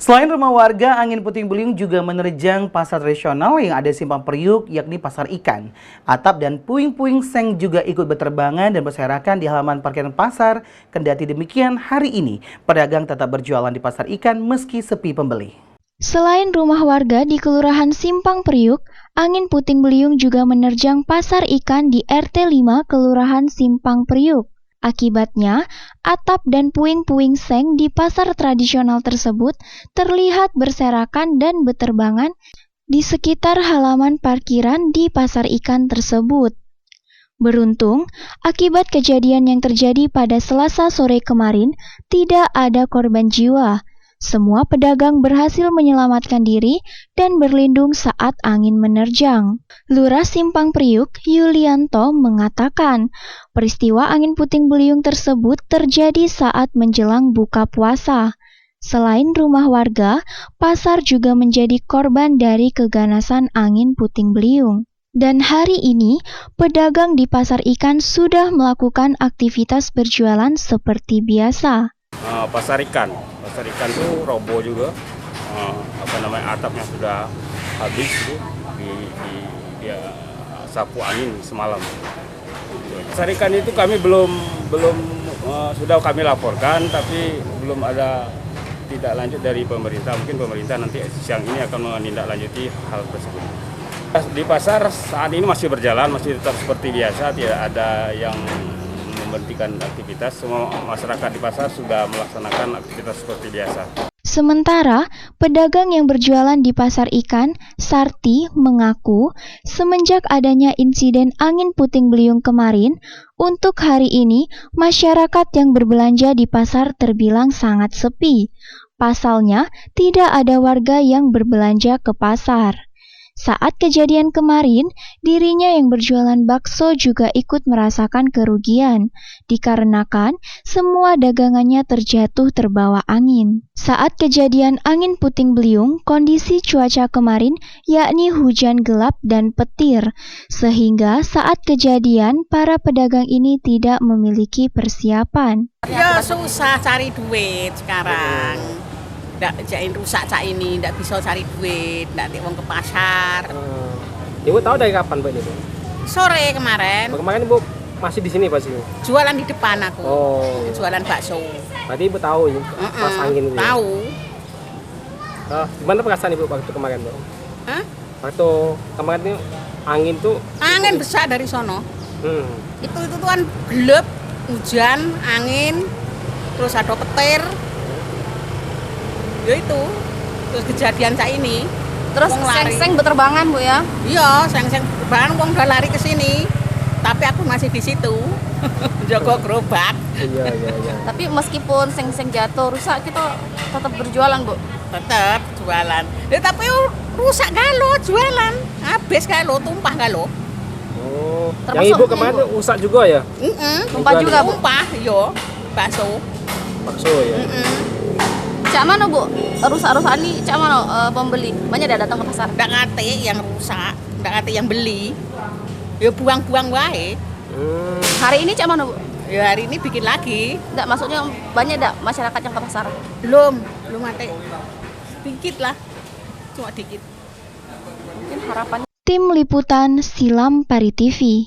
Selain rumah warga, angin puting beliung juga menerjang pasar tradisional yang ada di Simpang Priuk, yakni pasar ikan. Atap dan puing-puing seng juga ikut berterbangan dan berserakan di halaman parkiran pasar. Kendati demikian, hari ini pedagang tetap berjualan di pasar ikan meski sepi pembeli. Selain rumah warga di Kelurahan Simpang Priuk, angin puting beliung juga menerjang pasar ikan di RT 5 Kelurahan Simpang Priuk. Akibatnya, atap dan puing-puing seng di pasar tradisional tersebut terlihat berserakan dan beterbangan di sekitar halaman parkiran di pasar ikan tersebut. Beruntung, akibat kejadian yang terjadi pada Selasa sore kemarin, tidak ada korban jiwa. Semua pedagang berhasil menyelamatkan diri dan berlindung saat angin menerjang. Lurah Simpang Priuk, Yulianto, mengatakan peristiwa angin puting beliung tersebut terjadi saat menjelang buka puasa. Selain rumah warga, pasar juga menjadi korban dari keganasan angin puting beliung. Dan hari ini, pedagang di pasar ikan sudah melakukan aktivitas berjualan seperti biasa. Pasar ikan tuh roboh juga, atapnya sudah habis gitu, di sapu angin semalam. Pasar ikan itu kami belum sudah kami laporkan, tapi belum ada tidak lanjut dari pemerintah. Mungkin pemerintah nanti siang ini akan menindaklanjuti hal tersebut. Di pasar saat ini masih berjalan, masih tetap seperti biasa, tidak ada yang memberhentikan aktivitas. Semua masyarakat di pasar sudah melaksanakan aktivitas seperti biasa. Sementara, pedagang yang berjualan di pasar ikan, Sarti, mengaku semenjak adanya insiden angin puting beliung kemarin, untuk hari ini masyarakat yang berbelanja di pasar terbilang sangat sepi. Pasalnya, tidak ada warga yang berbelanja ke pasar. Saat kejadian kemarin, dirinya yang berjualan bakso juga ikut merasakan kerugian, dikarenakan semua dagangannya terjatuh terbawa angin. Saat kejadian angin puting beliung, kondisi cuaca kemarin yakni hujan gelap dan petir, sehingga saat kejadian para pedagang ini tidak memiliki persiapan. Ya susah cari duit sekarang. Nggak jain rusak cak ini, nggak bisa cari duit, nggak uang ke pasar. Ibu tahu dari kapan, Bu, ini, Bu? Sore kemarin. Kemarin Ibu masih di sini pasti? Jualan di depan aku. Oh. Jualan bakso. Berarti Ibu tahu ini pas angin itu? Tahu. Gimana perasaan Ibu waktu kemarin, Bu? Hah? Waktu kemarin itu angin tuh? Angin besar dari sono. Itu kan gelap, hujan, angin, terus ada petir. Ya itu, terus kejadian cak ini. Terus seng-seng beterbangan, Bu, ya? Iya, seng-seng beterbangan, wong udah lari ke sini. Tapi aku masih di situ, jago gerobak. Iya. Tapi meskipun seng-seng jatuh, rusak, kita tetap berjualan, Bu? Tetap jualan. Ya, tapi rusak galo jualan, habis galo, tumpah galo. Oh, yang Ibu kemarin tuh rusak juga ya? Tumpah juga, Bu? Tumpah, yo, bakso. Bakso ya? Cak mana, Bu? Rusak-rusak ini cak mana pembeli? Banyak dah datang ke pasar? Nggak ngerti yang rusak, nggak ngerti yang beli. Ya buang-buang wae. Hari ini cak mana, Bu? Ya hari ini bikin lagi. Nggak, maksudnya banyak dah masyarakat yang ke pasar? Belum ada. Dikit lah, cuma dikit. Mungkin harapannya. Tim Liputan Silam Pari TV.